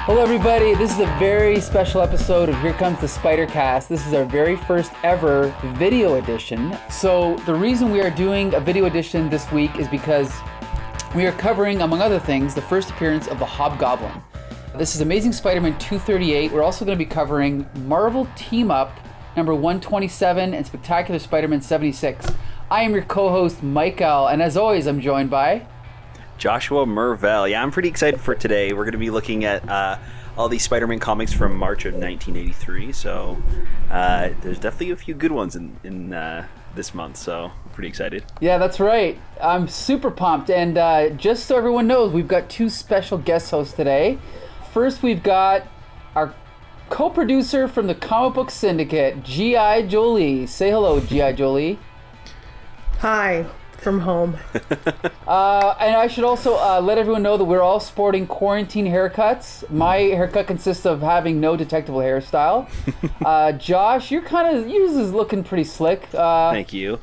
Hello everybody, this is a very special episode of Here Comes the Spider-Cast. This is our very first ever video edition. So the reason we are doing a video edition this week is because we are covering, among other things, the first appearance of the Hobgoblin. This is Amazing Spider-Man 238. We're also going to be covering Marvel Team Up number 127 and Spectacular Spider-Man 76. I am your co-host, Michael, and as always, I'm joined by... Joshua Mervell. Yeah, I'm pretty excited for today. We're going to be looking at all these Spider-Man comics from March of 1983. So there's definitely a few good ones in this month. So I'm pretty excited. Yeah, that's right. I'm super pumped. And just so everyone knows, we've got two special guest hosts today. First, we've got our co-producer from the Comic Book Syndicate, G.I.Jolie. Say hello, G.I.Jolie. Hi. From home. And I should also let everyone know that we're all sporting quarantine haircuts. My haircut consists of having no detectable hairstyle. Josh, yours is looking pretty slick. Thank you.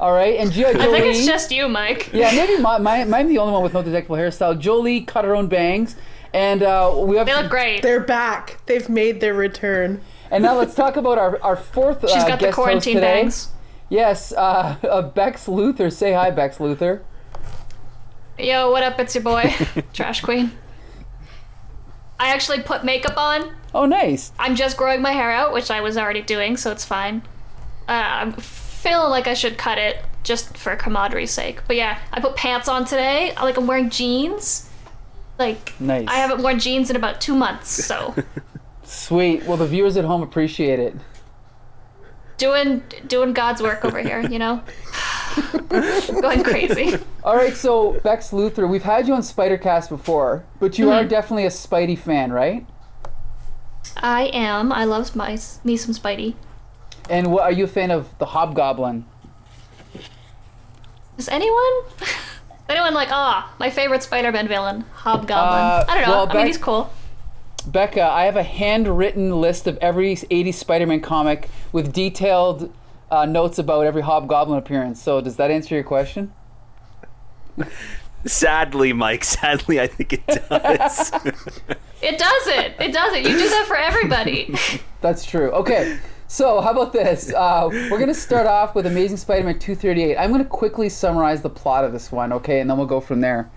All right, and G.I. Jolie... I think it's just you, Mike. Yeah, maybe I'm the only one with no detectable hairstyle. Jolie cut her own bangs, and we have... They look great. They're back. They've made their return. And now let's talk about our fourth guest host today. She's got the quarantine bangs. Yes, Bex Luthor. Say hi, Bex Luthor. Yo, what up? It's your boy, Trash Queen. I actually put makeup on. Oh, nice. I'm just growing my hair out, which I was already doing, so it's fine. I'm feeling like I should cut it just for camaraderie's sake. But yeah, I put pants on today. I'm wearing jeans. Nice. I haven't worn jeans in about 2 months, so. Sweet. Well, the viewers at home appreciate it. Doing God's work over here, you know? Going crazy. All right, so Bex Luthor, we've had you on Spider-Cast before, but you are definitely a Spidey fan, right? I am. I love me some Spidey. And are you a fan of the Hobgoblin? Is anyone my favorite Spider-Man villain, Hobgoblin? I don't know. Well, he's cool. Becca, I have a handwritten list of every 80s Spider-Man comic with detailed notes about every Hobgoblin appearance. So does that answer your question? Sadly, Mike. Sadly, I think it does. It doesn't. You do that for everybody. That's true. Okay, so how about this? We're going to start off with Amazing Spider-Man 238. I'm going to quickly summarize the plot of this one, okay? And then we'll go from there.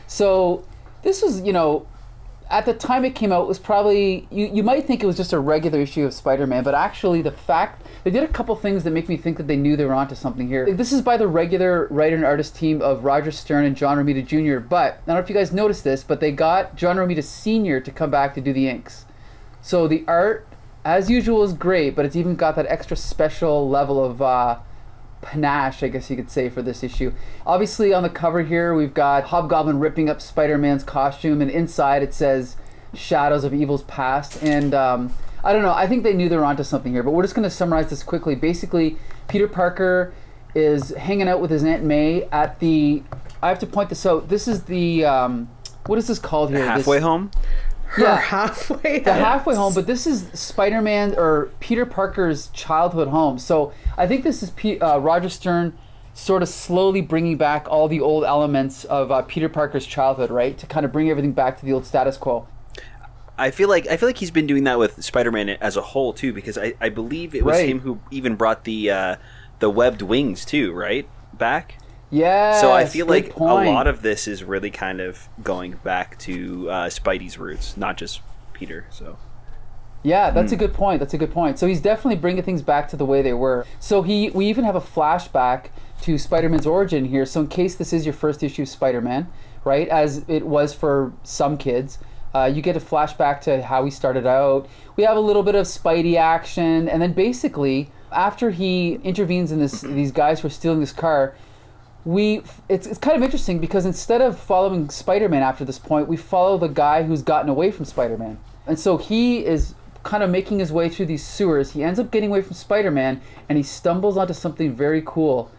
So this was, at the time it came out, it was probably, you might think it was just a regular issue of Spider-Man, but actually the fact, they did a couple things that make me think that they knew they were onto something here. This is by the regular writer and artist team of Roger Stern and John Romita Jr., but, I don't know if you guys noticed this, but they got John Romita Sr. to come back to do the inks. So the art, as usual, is great, but it's even got that extra special level of panache, I guess you could say, for this issue. Obviously on the cover here we've got Hobgoblin ripping up Spider-Man's costume, and inside it says Shadows of Evil's Past, and I don't know, I think they knew they were onto something here, but we're just going to summarize this quickly. Basically, Peter Parker is hanging out with his Aunt May at the, I have to point this out, this is the what is this called here? Halfway home? Yeah, The halfway home, but this is Spider-Man or Peter Parker's childhood home. So I think this is Roger Stern sort of slowly bringing back all the old elements of Peter Parker's childhood, right? To kind of bring everything back to the old status quo. I feel like he's been doing that with Spider-Man as a whole too, because I believe it was him who even brought the webbed wings too, right? Back. Yeah. So I feel like a lot of this is really kind of going back to Spidey's roots, not just Peter. So. Yeah, that's a good point. So he's definitely bringing things back to the way they were. So we even have a flashback to Spider-Man's origin here. So in case this is your first issue of Spider-Man, right, as it was for some kids, you get a flashback to how he started out. We have a little bit of Spidey action, and then basically after he intervenes in these guys who are stealing this car, it's kind of interesting because instead of following Spider-Man after this point, we follow the guy who's gotten away from Spider-Man. And so he is kind of making his way through these sewers. He ends up getting away from Spider-Man, and he stumbles onto something very cool.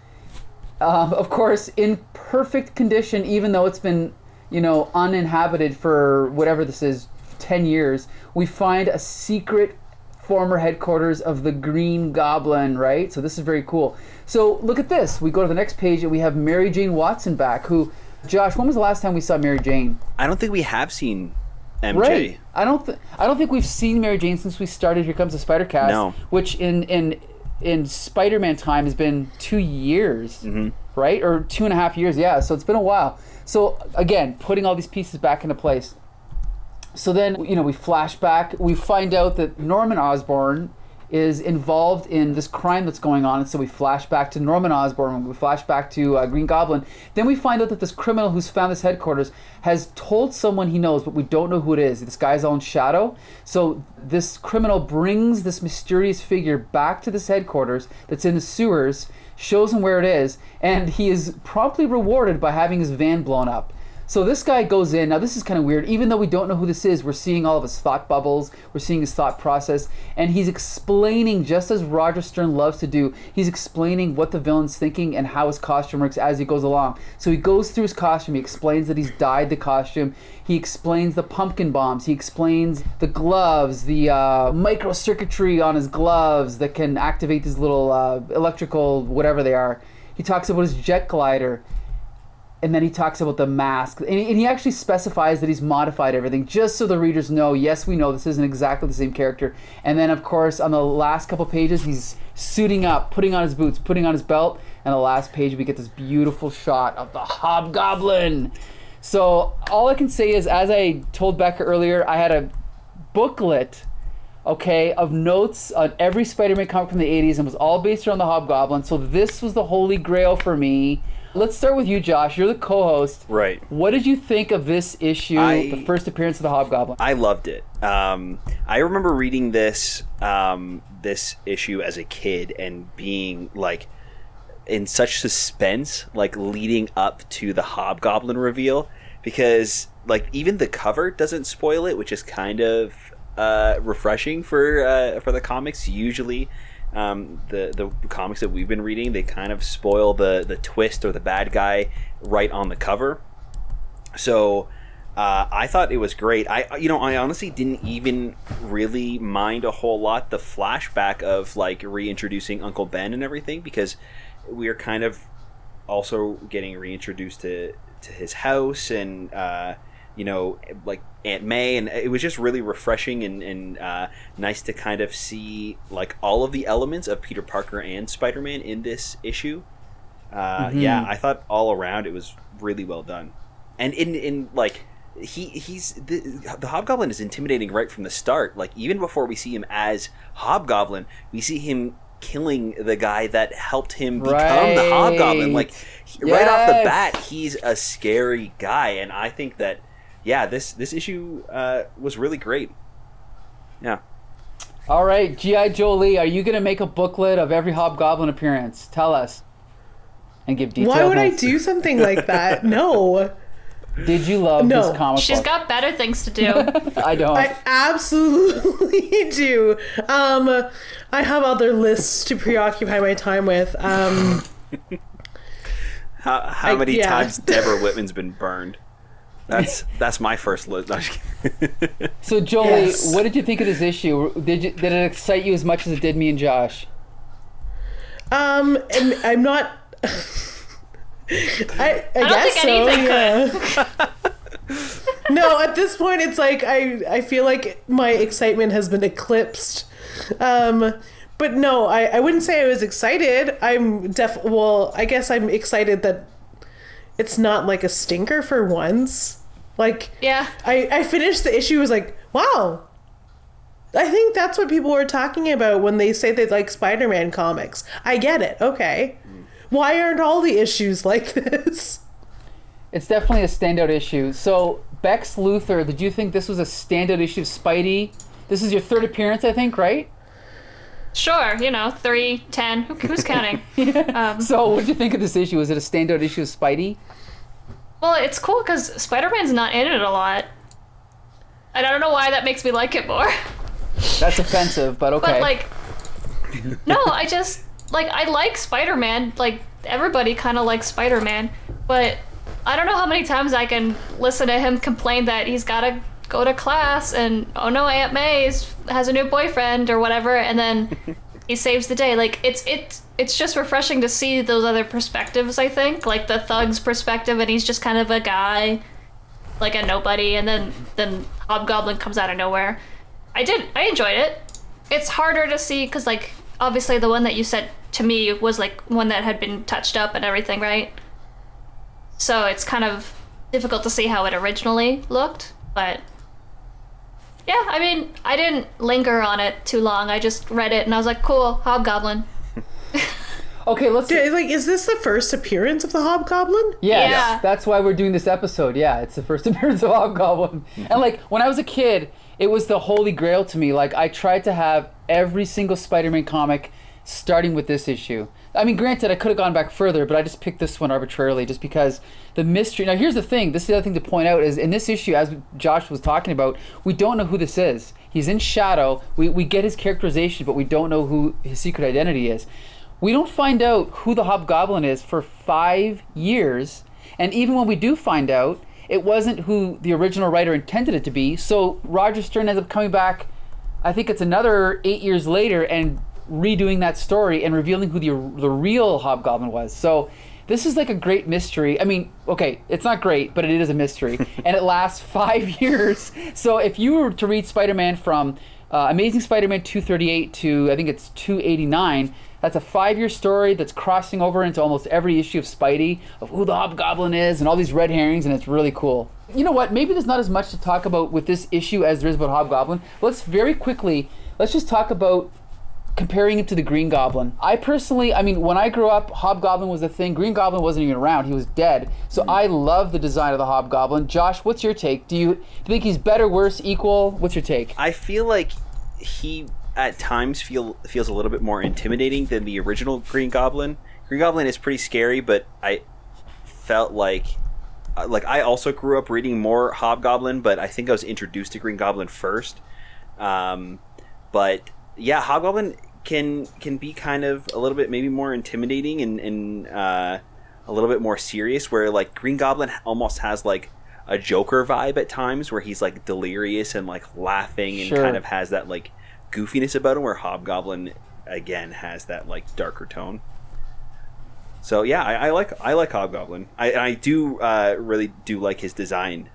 Of course, in perfect condition, even though it's been, uninhabited for whatever this is, 10 years, we find a secret former headquarters of the Green Goblin, right? So this is very cool. So look at this. We go to the next page and we have Mary Jane Watson back, who, Josh, when was the last time we saw Mary Jane? I don't think we have seen MJ. Right. I don't think we've seen Mary Jane since we started Here Comes the Spider Cast. No. Which in Spider-Man time has been 2 years, right? Or 2.5 years, yeah. So it's been a while. So again, putting all these pieces back into place. So then, we flash back. We find out that Norman Osborn is involved in this crime that's going on. And so we flash back to Norman Osborn. We flash back to Green Goblin. Then we find out that this criminal who's found this headquarters has told someone he knows, but we don't know who it is. This guy's own shadow. So this criminal brings this mysterious figure back to this headquarters that's in the sewers, shows him where it is, and he is promptly rewarded by having his van blown up. So this guy goes in. Now this is kind of weird. Even though we don't know who this is, we're seeing all of his thought bubbles. We're seeing his thought process. And he's explaining, just as Roger Stern loves to do, he's explaining what the villain's thinking and how his costume works as he goes along. So he goes through his costume. He explains that he's dyed the costume. He explains the pumpkin bombs. He explains the gloves, the microcircuitry on his gloves that can activate these little electrical whatever they are. He talks about his jet glider. And then he talks about the mask. And he actually specifies that he's modified everything, just so the readers know, yes, we know this isn't exactly the same character. And then, of course, on the last couple pages, he's suiting up, putting on his boots, putting on his belt. And the last page, we get this beautiful shot of the Hobgoblin. So all I can say is, as I told Becca earlier, I had a booklet, of notes on every Spider-Man comic from the 80s, and it was all based around the Hobgoblin. So this was the holy grail for me. Let's start with you, Josh. You're the co-host. Right. What did you think of this issue, the first appearance of the Hobgoblin? I loved it. I remember reading this issue as a kid and being in such suspense, leading up to the Hobgoblin reveal, because even the cover doesn't spoil it, which is kind of refreshing for the comics. Usually, the comics that we've been reading, they kind of spoil the twist or the bad guy right on the cover. So I thought it was great. I honestly didn't even really mind a whole lot the flashback of reintroducing Uncle Ben and everything, because we are kind of also getting reintroduced to his house and Aunt May, and it was just really refreshing and nice to kind of see all of the elements of Peter Parker and Spider-Man in this issue. Yeah, I thought all around it was really well done, and he's the Hobgoblin is intimidating right from the start. Even before we see him as Hobgoblin, we see him killing the guy that helped him become the Hobgoblin. Right off the bat, he's a scary guy, and I think that. Yeah, this issue was really great. Yeah. All right, G.I.Jolie, are you going to make a booklet of every Hobgoblin appearance? Tell us. And give details. Why would I do something like that? No. Did you love this comic She's book? got better things to do. I don't. I absolutely do. I have other lists to preoccupy my time with. How many times Deborah Whitman's been burned? That's my first list. No, so Jolie, what did you think of this issue? Did it excite you as much as it did me and Josh? And I'm not. I don't guess think so. anything Yeah. No, at this point, it's I feel like my excitement has been eclipsed. But no, I wouldn't say I was excited. I guess I'm excited that it's not a stinker for once. Yeah. I finished the issue, was wow. I think that's what people were talking about when they say they like Spider-Man comics. I get it. Okay. Why aren't all the issues like this? It's definitely a standout issue. So, Bex Luthor, did you think this was a standout issue of Spidey? This is your third appearance, I think, right? Sure, 3, 10. Who's counting? So, what did you think of this issue? Was it a standout issue of Spidey? Well, it's cool because Spider-Man's not in it a lot. And I don't know why that makes me like it more. That's offensive, but okay. But, no, I just, I like Spider-Man. Everybody kind of likes Spider-Man. But I don't know how many times I can listen to him complain that he's got to go to class and, oh no, Aunt May has a new boyfriend or whatever, and then he saves the day. It's just refreshing to see those other perspectives, I think. The Thug's perspective, and he's just kind of a guy, a nobody, and then Hobgoblin comes out of nowhere. I enjoyed it. It's harder to see because, like, obviously the one that you said to me was like one that had been touched up and everything, right? So it's kind of difficult to see how it originally looked, but yeah, I mean, I didn't linger on it too long. I just read it and I was like, cool, Hobgoblin. Okay, let's. Like, is this the first appearance of the Hobgoblin? Yeah, Yeah. that's why we're doing this episode. Yeah, it's the first appearance of Hobgoblin. And like when I was a kid, it was the holy grail to me. Like I tried to have every single Spider-Man comic starting with this issue. I mean, granted, I could have gone back further, but I just picked this one arbitrarily just because the mystery. Now, here's the thing. This is the other thing to point out is in this issue, as Josh was talking about, we don't know who this is. He's in shadow. We get his characterization, but we don't know who his secret identity is. We don't find out who the Hobgoblin is for 5 years, and even when we do find out, it wasn't who the original writer intended it to be. So Roger Stern ends up coming back, I think it's another 8 years later, and redoing that story and revealing who the real Hobgoblin was. So this is like a great mystery. I mean, okay, it's not great, but it is a mystery, and it lasts 5 years. So if you were to read Spider-Man from Amazing Spider-Man 238 to I think it's 289. That's a 5-year story that's crossing over into almost every issue of Spidey, of who the Hobgoblin is and all these red herrings, and it's really cool. You know what? Maybe there's not as much to talk about with this issue as there is about Hobgoblin. Let's just talk about comparing him to the Green Goblin. I personally, I mean, when I grew up, Hobgoblin was a thing. Green Goblin wasn't even around. He was dead. So I love the design of the Hobgoblin. Josh, what's your take? Do you think he's better, worse, equal? What's your take? I feel like he at times feels a little bit more intimidating than the original Green Goblin. Green Goblin is pretty scary, but I felt like I also grew up reading more Hobgoblin, but I think I was introduced to Green Goblin first. But yeah, Hobgoblin can be kind of a little bit maybe more intimidating and a little bit more serious, where like Green Goblin almost has like a Joker vibe at times, where he's like delirious and like laughing and kind of has that like goofiness about him, where Hobgoblin again has that like darker tone. So yeah, I like Hobgoblin. I do really do like his design.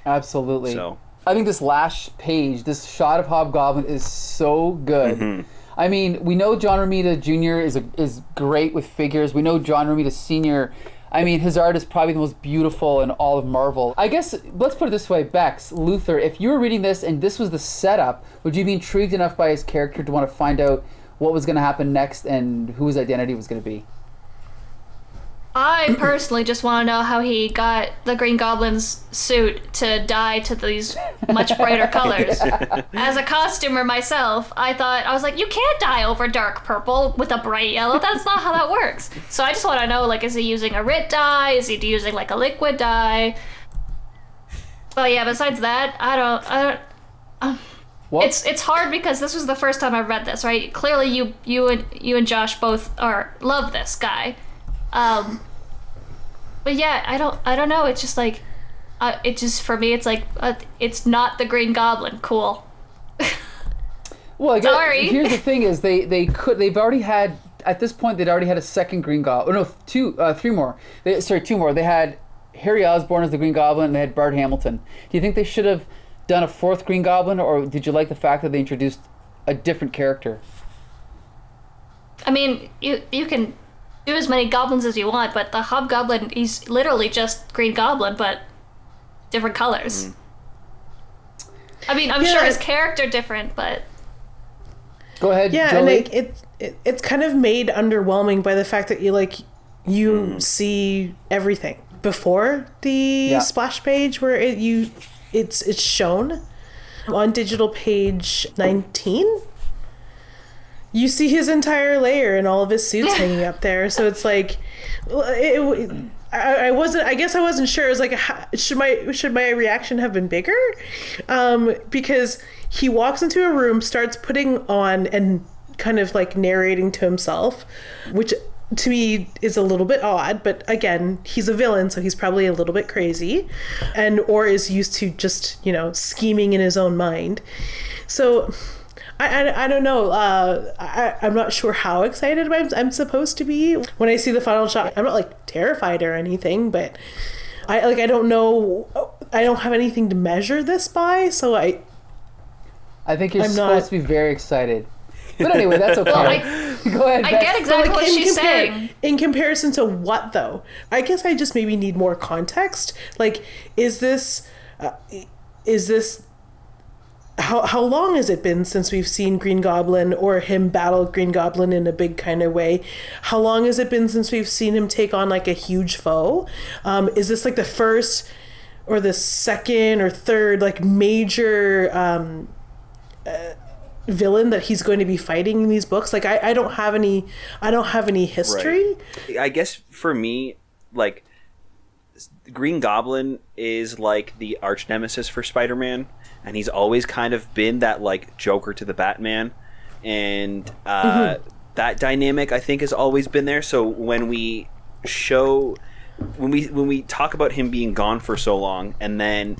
Absolutely. So I think this last page, this shot of Hobgoblin is so good. Mm-hmm. I mean, we know John Romita Jr. is great with figures. We know John Romita Sr. I mean, his art is probably the most beautiful in all of Marvel. I guess, let's put it this way, Bex Luthor, if you were reading this and this was the setup, would you be intrigued enough by his character to want to find out what was going to happen next and who his identity was going to be? I personally just want to know how he got the Green Goblin's suit to dye to these much brighter colors. As a costumer myself, I was like, you can't dye over dark purple with a bright yellow. That's not how that works. So I just want to know, like, is he using a RIT dye? Is he using like a liquid dye? But yeah, besides that, I don't. It's hard because this was the first time I read this, right? Clearly, you and Josh both love this guy. But yeah, I don't know. It's just like, it just, for me, it's like, it's not the Green Goblin. Cool. Well, I guess, sorry. Here's the thing is they've already had, at this point, they'd already had a second Green Goblin. Oh, no, two more. They had Harry Osborn as the Green Goblin and they had Bart Hamilton. Do you think they should have done a fourth Green Goblin, or did you like the fact that they introduced a different character? I mean, you can do as many goblins as you want, but the Hobgoblin, he's literally just Green Goblin, but different colors. I mean, I'm sure his character different, but... Go ahead, yeah, Jolie. and it's kind of made underwhelming by the fact that you see everything before the splash page, where it's shown on digital page 19. You see his entire layer and all of his suits hanging up there. So it's like, I guess I wasn't sure. It was like, should my reaction have been bigger? Because he walks into a room, starts putting on and kind of like narrating to himself, which to me is a little bit odd. But again, he's a villain, so he's probably a little bit crazy, or is used to just, scheming in his own mind. So I don't know. I'm not sure how excited I'm supposed to be when I see the final shot. I'm not like terrified or anything, but I don't know. don't have anything to measure this by, so I think you're I'm supposed not- to be very excited. But anyway, that's okay. Well, Go ahead, I Bex. get exactly what she's saying. In comparison to what, though? I guess I just maybe need more context. Like, is this how long has it been since we've seen Green Goblin or him battle Green Goblin in a big kind of way? How long has it been since we've seen him take on like a huge foe? Is this like the first or the second or third like major villain that he's going to be fighting in these books? Like I don't have any history. Right. I guess for me, like, Green Goblin is like the arch nemesis for Spider-Man, and he's always kind of been that like Joker to the Batman, and that dynamic I think has always been there. So when we talk about him being gone for so long, and then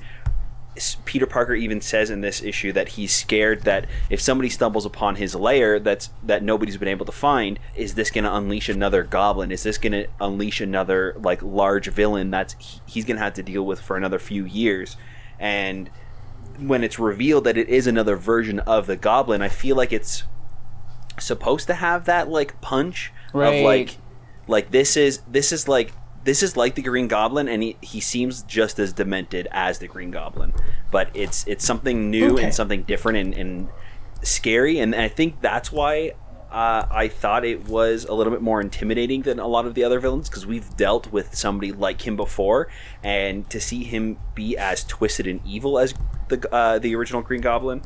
Peter Parker even says in this issue that he's scared that if somebody stumbles upon his lair that nobody's been able to find, is this going to unleash another goblin? Is this going to unleash another like large villain that he's going to have to deal with for another few years? And when it's revealed that it is another version of the Goblin, I feel like it's supposed to have that like punch Right. of like this is like the Green Goblin, and he seems just as demented as the Green Goblin, but it's something new and something different and scary, and I think that's why I thought it was a little bit more intimidating than a lot of the other villains, because we've dealt with somebody like him before, and to see him be as twisted and evil as the original Green Goblin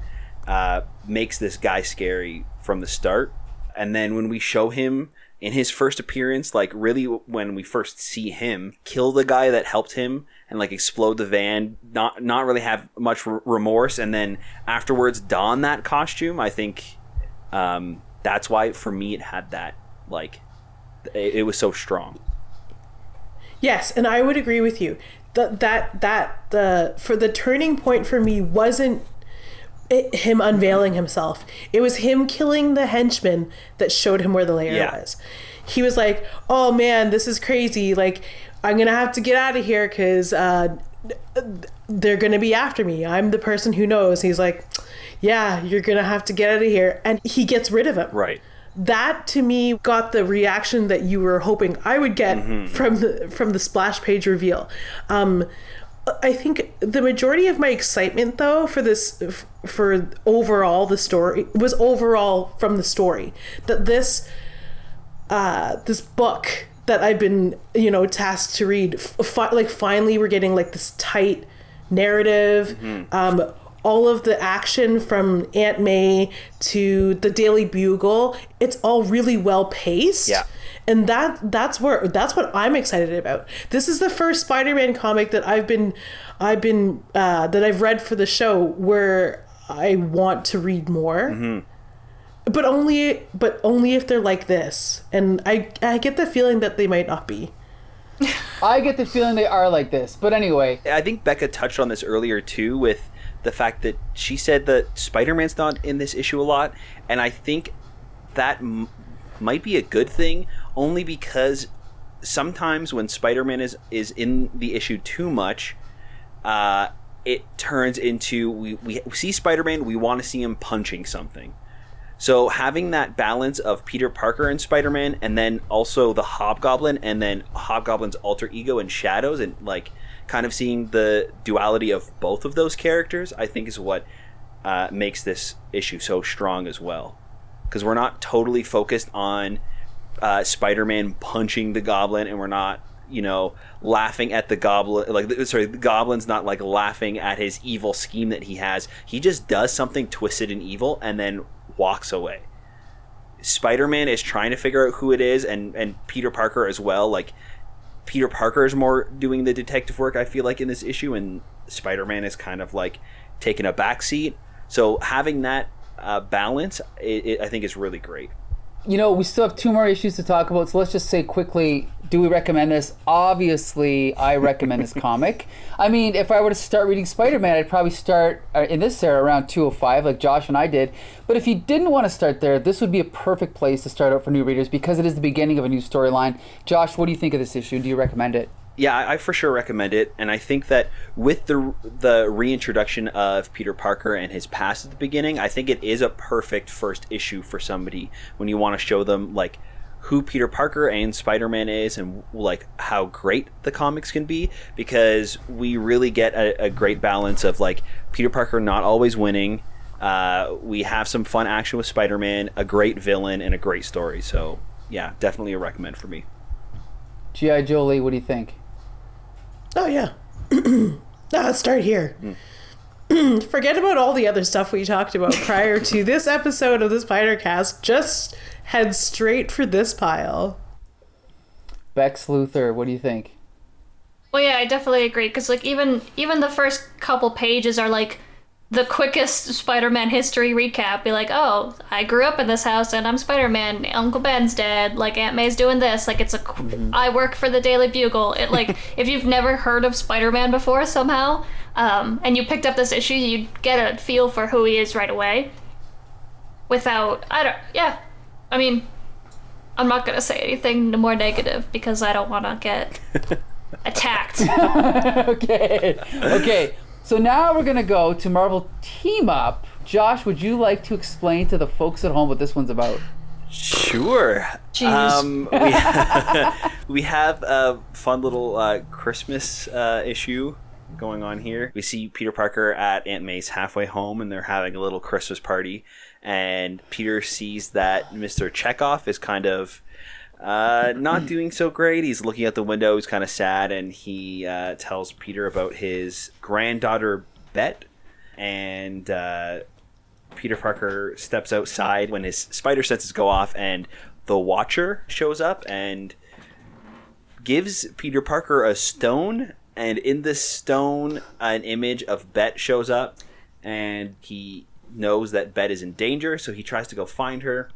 makes this guy scary from the start. And then when we show him in his first appearance, like really when we first see him kill the guy that helped him and like explode the van, not really have much remorse, and then afterwards don that costume, I think that's why for me it had that like it was so strong. Yes, and I would agree with you. For the turning point for me wasn't him unveiling himself. It was him killing the henchman that showed him where the lair was. He was like, oh man, this is crazy. Like, I'm gonna have to get out of here because they're gonna be after me. I'm the person who knows. He's like, yeah, you're gonna have to get out of here. And he gets rid of him. Right. That to me got the reaction that you were hoping I would get from the splash page reveal. I think the majority of my excitement, though, for overall the story was overall from the story that this book that I've been tasked to read, finally we're getting like this tight narrative. All of the action from Aunt May to the Daily Bugle, it's all really well paced. Yeah. And that's what I'm excited about. This is the first Spider-Man comic that I've read for the show where I want to read more. But only if they're like this. And I get the feeling that they might not be. I get the feeling they are like this. But anyway, I think Becca touched on this earlier too, with the fact that she said that Spider-Man's not in this issue a lot, and I think that might be a good thing, only because sometimes when Spider-Man is in the issue too much, it turns into we see Spider-Man, we want to see him punching something. So having that balance of Peter Parker and Spider-Man, and then also the Hobgoblin, and then Hobgoblin's alter ego and Shadows, and like kind of seeing the duality of both of those characters, I think is what makes this issue so strong as well. Because we're not totally focused on Spider-Man punching the Goblin, and we're not, laughing at the Goblin. The Goblin's not like laughing at his evil scheme that he has. He just does something twisted and evil, and then walks away. Spider-Man is trying to figure out who it is, and Peter Parker as well. Like, Peter Parker is more doing the detective work, I feel like, in this issue, and Spider-Man is kind of like taking a backseat. So having that balance, I think is really great. we still have 2 more issues to talk about, so let's just say quickly, do we recommend this? Obviously, I recommend this comic. I mean, if I were to start reading Spider-Man, I'd probably start in this era around 205, like Josh and I did. But if you didn't want to start there, this would be a perfect place to start out for new readers because it is the beginning of a new storyline. Josh, what do you think of this issue? Do you recommend it? Yeah, I for sure recommend it, and I think that with the reintroduction of Peter Parker and his past at the beginning, I think it is a perfect first issue for somebody when you want to show them like who Peter Parker and Spider-Man is and like how great the comics can be, because we really get a great balance of like Peter Parker not always winning. We have some fun action with Spider-Man, a great villain, and a great story. So yeah, definitely a recommend for me. G.I. Jolie, what do you think? Oh, yeah. Let's start here. Forget about all the other stuff we talked about prior to this episode of the Spider-Cast. Just head straight for this pile. Bex Luthor, what do you think? Well, yeah, I definitely agree. Because, like, even the first couple pages are, like, the quickest Spider-Man history recap. Be like, oh, I grew up in this house and I'm Spider-Man. Uncle Ben's dead. Like, Aunt May's doing this. Like, it's I work for the Daily Bugle. It, like, if you've never heard of Spider-Man before somehow, and you picked up this issue, you'd get a feel for who he is right away. Without, I mean, I'm not going to say anything more negative because I don't want to get attacked. Okay. So now we're going to go to Marvel Team Up. Josh, would you like to explain to the folks at home what this one's about? Sure. Jeez. We have a fun little Christmas issue going on here. We see Peter Parker at Aunt May's halfway home, and they're having a little Christmas party. And Peter sees that Mr. Chekhov is kind of not doing so great. He's looking out the window. He's kind of sad, and he tells Peter about his granddaughter Bet. And Peter Parker steps outside when his spider senses go off, and the Watcher shows up and gives Peter Parker a stone. And in this stone, an image of Bet shows up, and he knows that Bet is in danger, so he tries to go find her.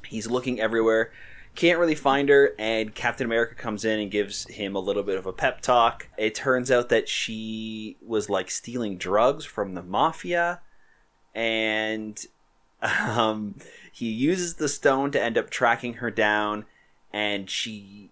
He's looking everywhere. Can't really find her, and Captain America comes in and gives him a little bit of a pep talk. It turns out that she was like stealing drugs from the mafia, and he uses the stone to end up tracking her down, and she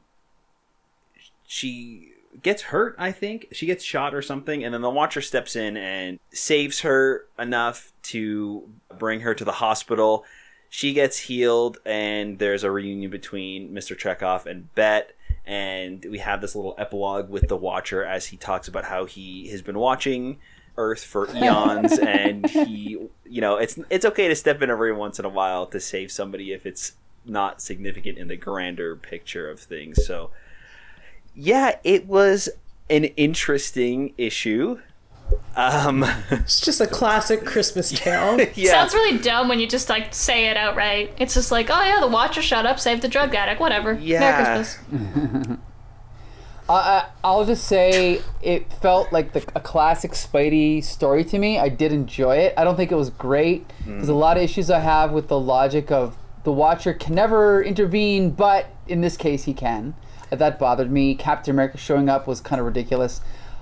gets hurt, I think. She gets shot or something, and then the Watcher steps in and saves her enough to bring her to the hospital. She gets healed, and there's a reunion between Mr. Chekhov and Bet, and we have this little epilogue with the Watcher as he talks about how he has been watching Earth for eons, and he, it's okay to step in every once in a while to save somebody if it's not significant in the grander picture of things. So, yeah, it was an interesting issue. It's just a classic Christmas tale. Yeah. Sounds really dumb when you just like say it outright. It's just like, oh yeah, the Watcher shut up, saved the drug addict, whatever. Yeah. Merry Christmas. I'll just say it felt like a classic Spidey story to me. I did enjoy it. I don't think it was great. There's a lot of issues I have with the logic of the Watcher can never intervene, but in this case he can. That bothered me. Captain America showing up was kind of ridiculous.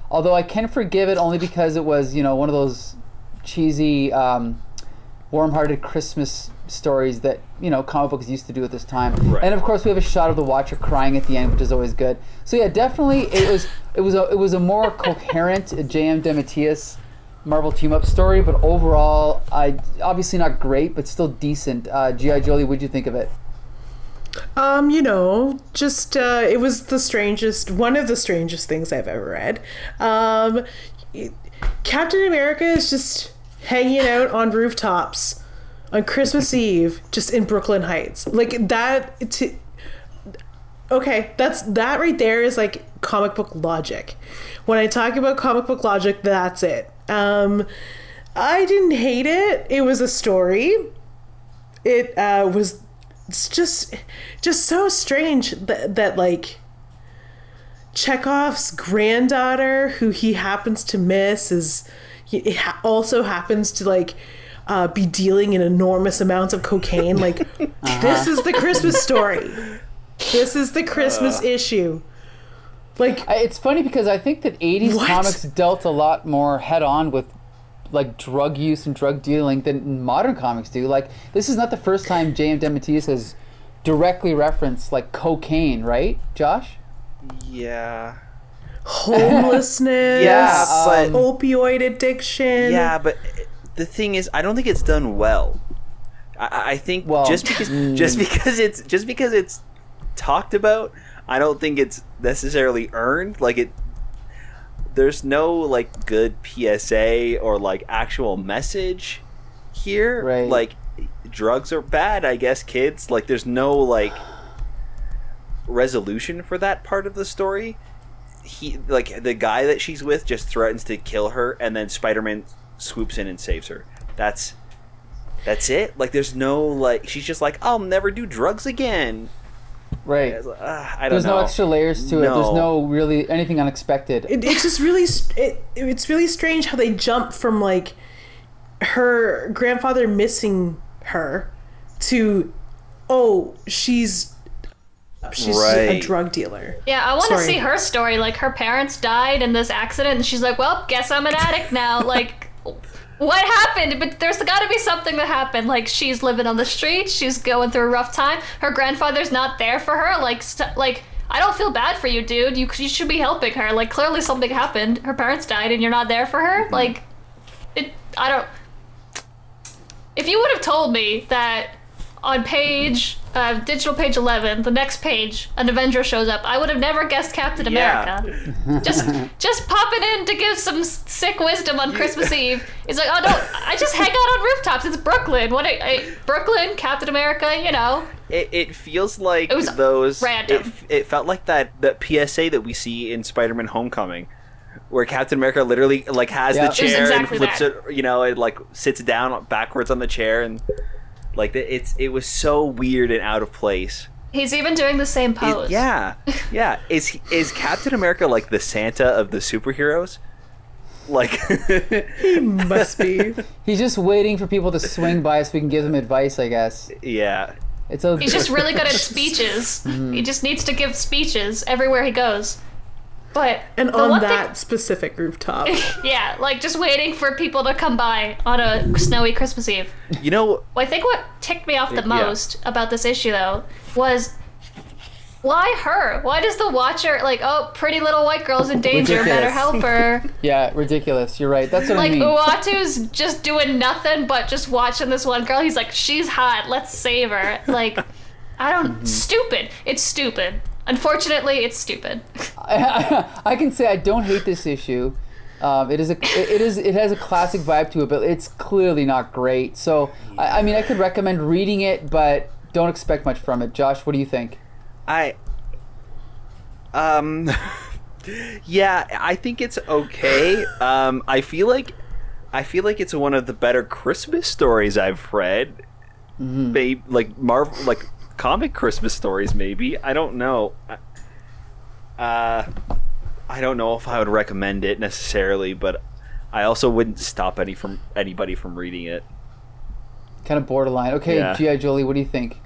Although I can forgive it only because it was, one of those cheesy, warm-hearted Christmas stories that, comic books used to do at this time. Right. And of course we have a shot of the Watcher crying at the end, which is always good. So yeah, definitely it was a more coherent J.M. DeMatteis Marvel Team-Up story, but overall, obviously not great, but still decent. G.I. Jolie, what'd you think of it? It was one of the strangest things I've ever read. Captain America is just hanging out on rooftops on Christmas Eve, just in Brooklyn Heights. Like that, that right there is like comic book logic. When I talk about comic book logic, that's it. I didn't hate it. It was a story. It's just so strange that like Chekhov's granddaughter, who he happens to miss, also happens to like be dealing in enormous amounts of cocaine. Like this is the Christmas story. This is the Christmas issue. Like it's funny because I think that 80s comics dealt a lot more head on with like drug use and drug dealing than modern comics do. Like this is not the first time J.M. DeMatteis has directly referenced like cocaine, right, Josh? Yeah. homelessness, Yeah, but opioid addiction. yeah, but the thing is, I don't think it's done well. I think just because it's talked about, I don't think it's necessarily earned. Like there's no like good PSA or like actual message here. Right. Like drugs are bad, I guess, kids. Like there's no like resolution for that part of the story. He like the guy that she's with just threatens to kill her, and then Spider-Man swoops in and saves her. That's it. Like there's no like she's just like, I'll never do drugs again. Right. I don't know. There's no extra layers to it. There's no really anything unexpected. It's just really it's really strange how they jump from like her grandfather missing her to she's a drug dealer. Yeah, I want to see her story. Like, her parents died in this accident, and she's like, well, guess I'm an addict now. Like, what happened? But there's got to be something that happened. Like, she's living on the street. She's going through a rough time. Her grandfather's not there for her. Like I don't feel bad for you, dude. You should be helping her. Like, clearly something happened. Her parents died, and you're not there for her. Like, I don't... If you would have told me that on digital page 11, the next page, an Avenger shows up, I would have never guessed Captain America. Just popping in to give some sick wisdom on Christmas Eve. He's like, oh no, I just hang out on rooftops. It's Brooklyn. Brooklyn, Captain America, you know. It feels like it was those random. It felt like that PSA that we see in Spider-Man Homecoming, where Captain America literally like has the chair exactly and flips it, you know, it like sits down backwards on the chair, and like it was so weird and out of place. He's even doing the same pose. Yeah. Is Captain America like the Santa of the superheroes? Like he must be. He's just waiting for people to swing by so we can give them advice, I guess. Yeah. He's just really good at speeches. He just needs to give speeches everywhere he goes. And on that specific rooftop. Yeah, like just waiting for people to come by on a snowy Christmas Eve. You know, well, I think what ticked me off the most about this issue, though, was why her? Why does the Watcher, like, oh, pretty little white girl's in danger, Ridiculous. better help her. Yeah, ridiculous. You're right. That's what I mean. Like, Uatu's just doing nothing but just watching this one girl. He's like, she's hot, let's save her. Like, stupid. It's stupid. Unfortunately, it's stupid. I can say I don't hate this issue. It has a classic vibe to it, but it's clearly not great. So I mean, I could recommend reading it, but don't expect much from it. Josh, what do you think? Yeah, I think it's okay. I feel like it's one of the better Christmas stories I've read. Maybe like Marvel, like comic Christmas stories, maybe. I don't know. I don't know if I would recommend it necessarily, but I also wouldn't stop anybody from reading it. Kind of borderline. Okay, yeah. G.I. Jolie, what do you think?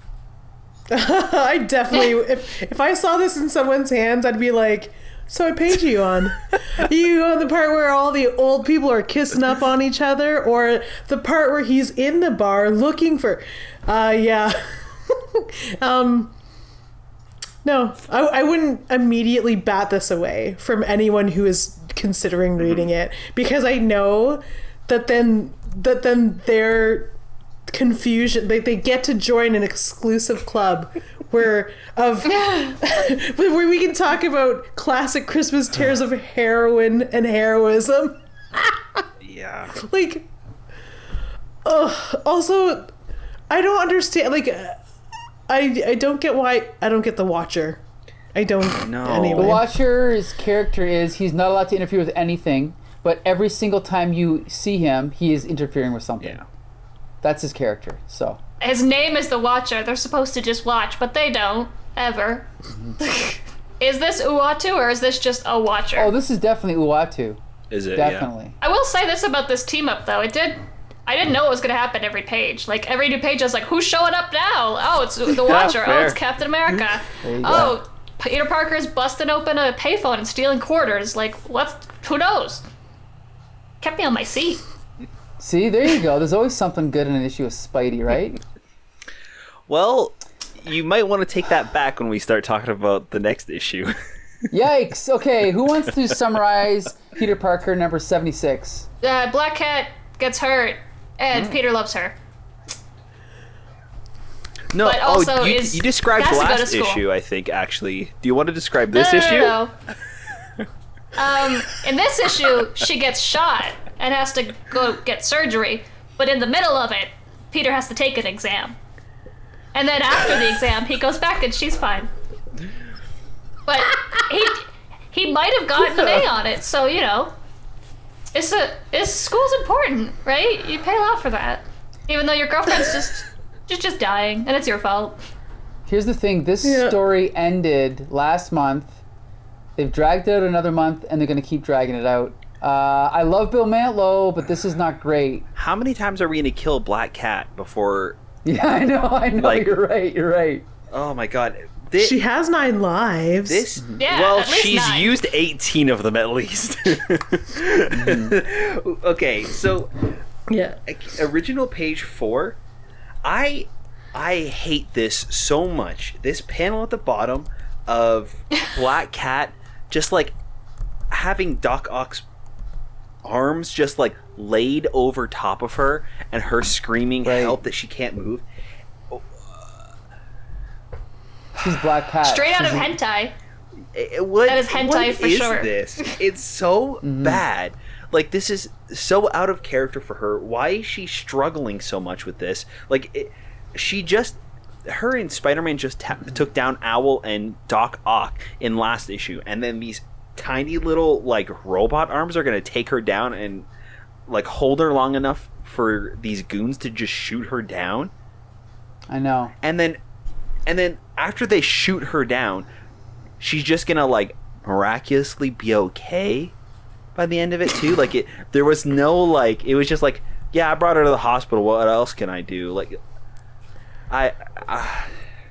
I definitely, if I saw this in someone's hands, I'd be like, so I paid you on. You on the part where all the old people are kissing up on each other, or the part where he's in the bar looking for, yeah. No, I wouldn't immediately bat this away from anyone who is considering reading it, because I know that then their confusion, they get to join an exclusive club where we can talk about classic Christmas tales of heroin and heroism. Yeah. Like, also, I don't understand, like, I don't get why I don't get the Watcher. I don't know. Anyway. The Watcher's character is he's not allowed to interfere with anything, but every single time you see him, he is interfering with something. Yeah. That's his character. So his name is the Watcher. They're supposed to just watch, but they don't ever. Is this Uatu or is this just a Watcher? Oh, this is definitely Uatu. Is it? Definitely. Yeah. I will say this about this team up though. I didn't know it was going to happen every page. Like, every new page, I was like, who's showing up now? Oh, it's the Watcher. Oh, it's Captain America. Oh, Peter Parker's busting open a payphone and stealing quarters. Like, who knows? Kept me on my seat. See, there you go. There's always something good in an issue of Spidey, right? Well, you might want to take that back when we start talking about the next issue. Yikes. Okay, who wants to summarize Peter Parker number 76? Black Cat gets hurt, and Peter loves her. No, But also you described has to go to last school. issue, I think, actually. Do you want to describe this issue? No. In this issue, she gets shot and has to go get surgery. But in the middle of it, Peter has to take an exam. And then after the exam, he goes back and she's fine. But he might have gotten an A on it, so you know, school's important, right? You pay a lot for that, even though your girlfriend's just dying, and it's your fault. Here's the thing. This story ended last month. They've dragged it out another month, and they're going to keep dragging it out. I love Bill Mantlo, but this is not great. How many times are we going to kill Black Cat before... Yeah, I know. Like- You're right. Oh my god. She has 9 lives. Yeah, well, at least she's 9. used 18 of them at least. Okay, so Yeah. original page 4, I hate this so much. This panel at the bottom of Black Cat just like having Doc Ock's arms just like laid over top of her and her screaming help that she can't move. She's Black Cat. Straight out of hentai. What, That is hentai what for is sure. this? It's so bad. Like, this is so out of character for her. Why is she struggling so much with this? Like, her and Spider-Man just took down Owl and Doc Ock in last issue, and then these tiny little like robot arms are gonna take her down and like hold her long enough for these goons to just shoot her down. I know. And then after they shoot her down, she's just gonna like miraculously be okay by the end of it too. Like there was no like, it was just like, yeah, I brought her to the hospital. What else can I do? Like,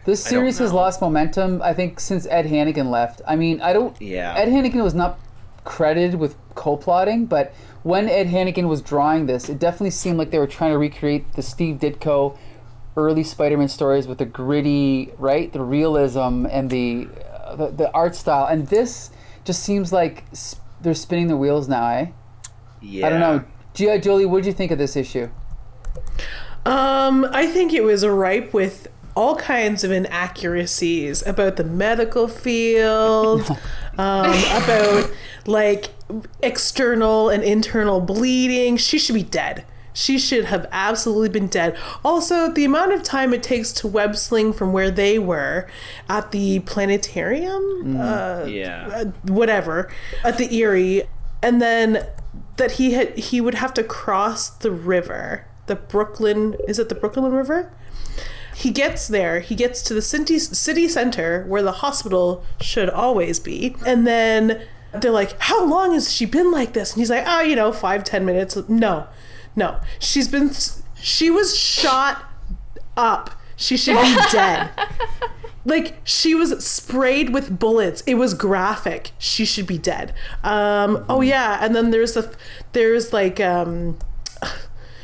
This series has lost momentum, I think, since Ed Hannigan left. I mean, Yeah. Ed Hannigan was not credited with co-plotting, but when Ed Hannigan was drawing this, it definitely seemed like they were trying to recreate the Steve Ditko early Spider-Man stories with the gritty, right, the realism and the art style. And this just seems like they're spinning the wheels now, eh? Yeah. I don't know. G.I.Jolie, what did you think of this issue? I think it was ripe with all kinds of inaccuracies about the medical field, about like external and internal bleeding. She should be dead. She should have absolutely been dead. Also, the amount of time it takes to web sling from where they were at the planetarium, whatever, at the Erie, and then that he would have to cross the river. The Brooklyn River? He gets there. He gets to the city center where the hospital should always be. And then they're like, how long has she been like this? And he's like, 5-10 minutes. No. She was shot up. She should be dead. Like, she was sprayed with bullets. It was graphic. She should be dead. Oh yeah. And then there's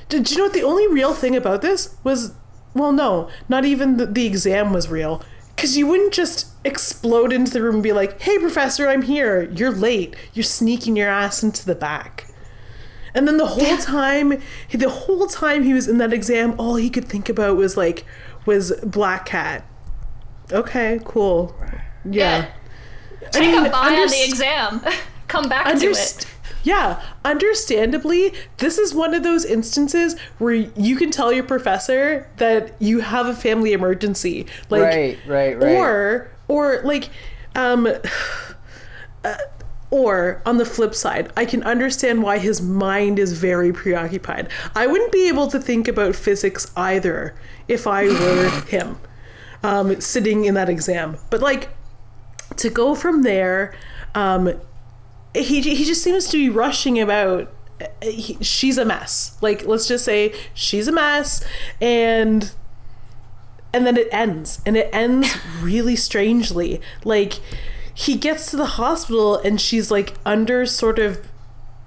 did you know what the only real thing about this was? Well, no, not even the exam was real. Because you wouldn't just explode into the room and be like, hey, professor, I'm here. You're late. You're sneaking your ass into the back. And then the whole time he was in that exam, all he could think about was Black Cat. Okay, cool. Yeah. Take a bye on the exam. Come back to it. Yeah, understandably, this is one of those instances where you can tell your professor that you have a family emergency. Like, right. Or on the flip side, I can understand why his mind is very preoccupied. I wouldn't be able to think about physics either if I were him, sitting in that exam. But like, to go from there, he just seems to be rushing about. She's a mess. Like, let's just say she's a mess, and then it ends really strangely. Like, he gets to the hospital and she's like under sort of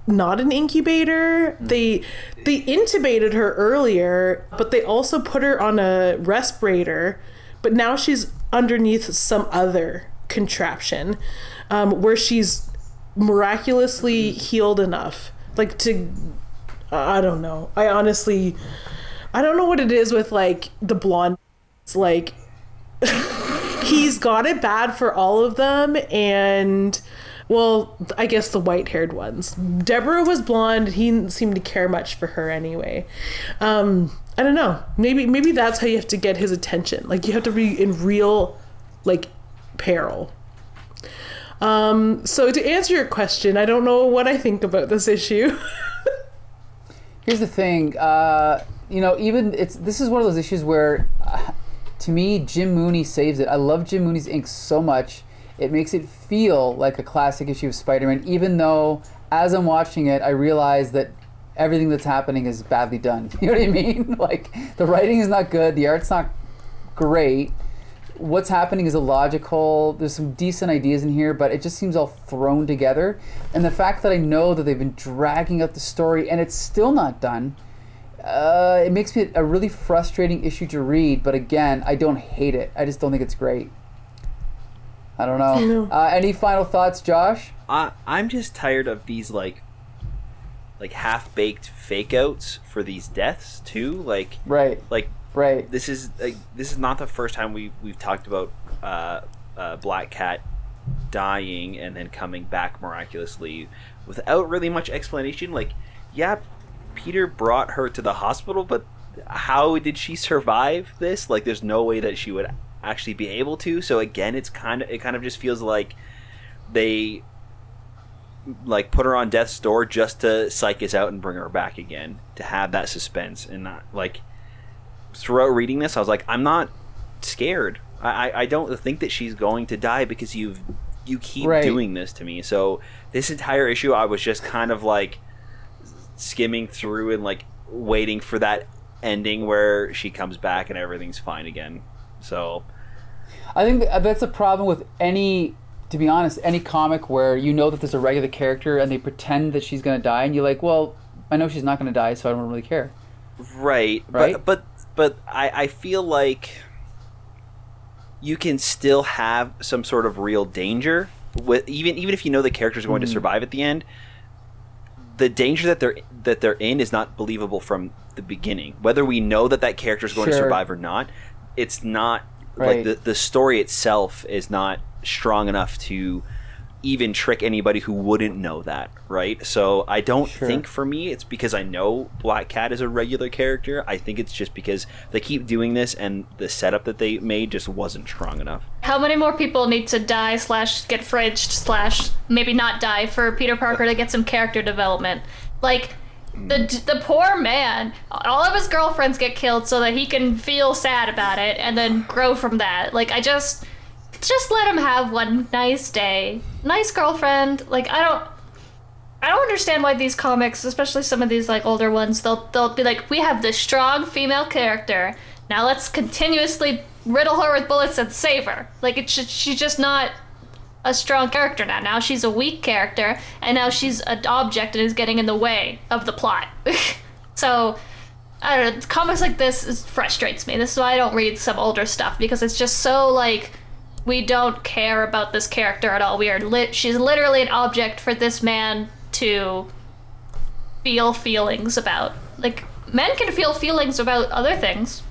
not an incubator. They intubated her earlier, but they also put her on a respirator, but now she's underneath some other contraption. where she's miraculously healed enough, like to, I don't know. I don't know what it is with like the blonde. It's like he's got it bad for all of them, and well, I guess the white-haired ones. Deborah was blonde. He didn't seem to care much for her anyway. I don't know. Maybe that's how you have to get his attention. Like, you have to be in real, like, peril. So to answer your question, I don't know what I think about this issue. Here's the thing. This is one of those issues where, to me, Jim Mooney saves it. I love Jim Mooney's ink so much. It makes it feel like a classic issue of Spider-Man, even though, as I'm watching it, I realize that everything that's happening is badly done. You know what I mean? Like, the writing is not good, the art's not great, what's happening is illogical, there's some decent ideas in here, but it just seems all thrown together. And the fact that I know that they've been dragging out the story and it's still not done, it makes me a really frustrating issue to read, but again, I don't hate it. I just don't think it's great. I don't know. Any final thoughts, Josh? I'm just tired of these like half-baked fake outs for these deaths too. Like right. This is not the first time we've talked about Black Cat dying and then coming back miraculously without really much explanation. Like, yeah, Peter brought her to the hospital, but how did she survive this? Like, there's no way that she would actually be able to. So again, it kind of just feels like they like put her on death's door just to psych us out and bring her back again, to have that suspense. And not like, throughout reading this, I was like, I'm not scared. I don't think that she's going to die, because you keep doing this to me. So this entire issue, I was just kind of like skimming through and like waiting for that ending where she comes back and everything's fine again. So I think that's a problem with to be honest, any comic where you know that there's a regular character and they pretend that she's going to die, and you're like, well, I know she's not going to die, so I don't really care. Right? But I feel like you can still have some sort of real danger with even if you know the character's going to survive at the end. The danger that they're in is not believable from the beginning. Whether we know that character is going to survive or not, it's not like the story itself is not strong enough to even trick anybody who wouldn't know that, right? So I don't think, for me, it's because I know Black Cat is a regular character. I think it's just because they keep doing this and the setup that they made just wasn't strong enough. How many more people need to die / get fridged / maybe not die for Peter Parker to get some character development? Like, the poor man, all of his girlfriends get killed so that he can feel sad about it and then grow from that. Like, just let him have one nice day. Nice girlfriend. Like, I don't understand why these comics, especially some of these like older ones, they'll be like, we have this strong female character. Now let's continuously riddle her with bullets and save her. Like, she's just not a strong character now. Now she's a weak character, and now she's an object and is getting in the way of the plot. So, I don't know, comics like this frustrates me. This is why I don't read some older stuff, because it's just so like, we don't care about this character at all. She's literally an object for this man to feel feelings about. Like, men can feel feelings about other things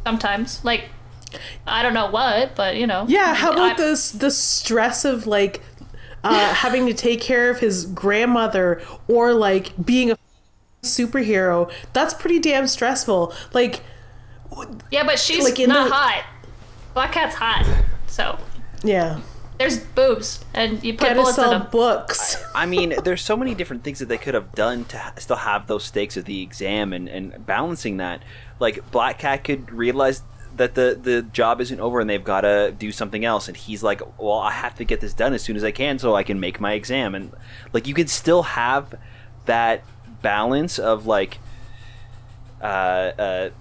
sometimes. Like, I don't know what, but you know. Yeah, how about the stress of like having to take care of his grandmother, or like being a superhero? That's pretty damn stressful. Like, yeah, but she's like not hot. Black Cat's hot, so yeah. There's boobs, and you put bullets in them. Books. I mean, there's so many different things that they could have done to still have those stakes of the exam and balancing that. Like, Black Cat could realize that the job isn't over and they've got to do something else, and he's like, well, I have to get this done as soon as I can so I can make my exam. And like, you could still have that balance of like the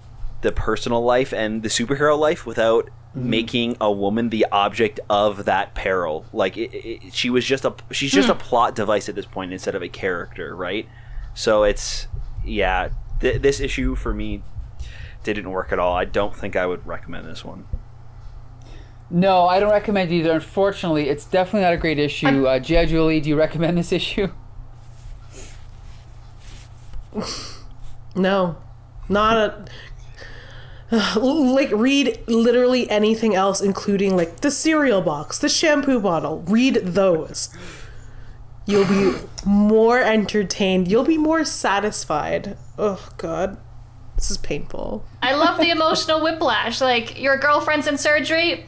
personal life and the superhero life without making a woman the object of that peril. Like, she's just a plot device at this point instead of a character, right? So it's this issue for me didn't work at all. I don't think I would recommend this one. No, I don't recommend it either. Unfortunately, it's definitely not a great issue. G.I. Jolie, do you recommend this issue? No, not like read literally anything else, including like the cereal box, the shampoo bottle. Read those. You'll be more entertained. You'll be more satisfied. Oh God, this is painful. I love the emotional whiplash. Like, your girlfriend's in surgery,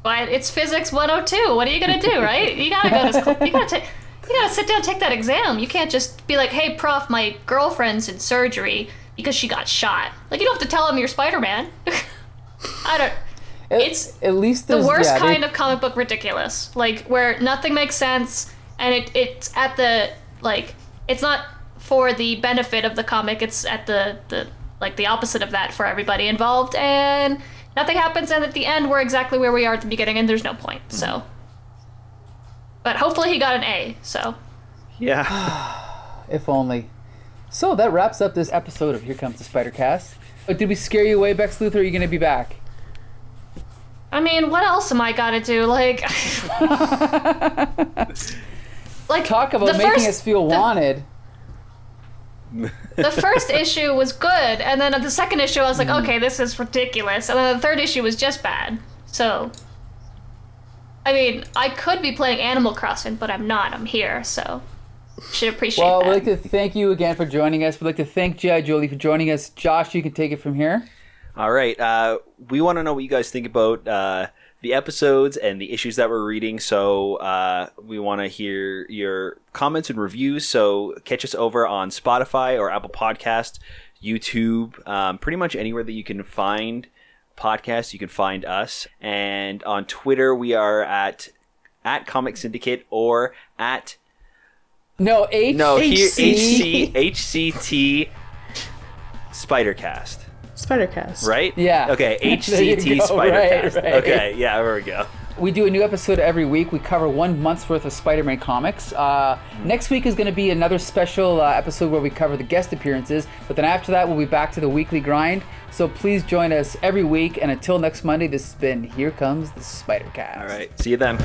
but it's physics 102. What are you gonna do, right? You gotta go to school. You gotta sit down and take that exam. You can't just be like, hey, prof, my girlfriend's in surgery because she got shot. Like, you don't have to tell him you're Spider-Man. It's at least the worst kind of comic book ridiculous. Like, where nothing makes sense, and it's at the, like, it's not for the benefit of the comic, it's at the opposite of that for everybody involved, and nothing happens, and at the end, we're exactly where we are at the beginning, and there's no point, so. But hopefully he got an A, so. Yeah. If only. So that wraps up this episode of Here Comes the Spider-Cast. But did we scare you away, Bex Luthor? Are you going to be back? I mean, what else am I gotta do? Like, talk about making us feel wanted. The first issue was good, and then the second issue I was like, okay, this is ridiculous, and then the third issue was just bad. So, I mean, I could be playing Animal Crossing, but I'm not. I'm here, so should appreciate that. Well, we'd like to thank you again for joining us. We'd like to thank G.I. Jolie for joining us. Josh, you can take it from here. All right. We want to know what you guys think about the episodes and the issues that we're reading. So we want to hear your comments and reviews. So catch us over on Spotify or Apple Podcast, YouTube, pretty much anywhere that you can find podcasts, you can find us. And on Twitter, we are at Comic Syndicate or at... HCT Spidercast. Spidercast. Right? Yeah. Okay, HCT Spidercast. Right. Okay, yeah, there we go. We do a new episode every week. We cover 1 month's worth of Spider-Man comics. Next week is going to be another special episode where we cover the guest appearances. But then after that, we'll be back to the weekly grind. So please join us every week. And until next Monday, this has been Here Comes the Spider-Cast. All right, see you then.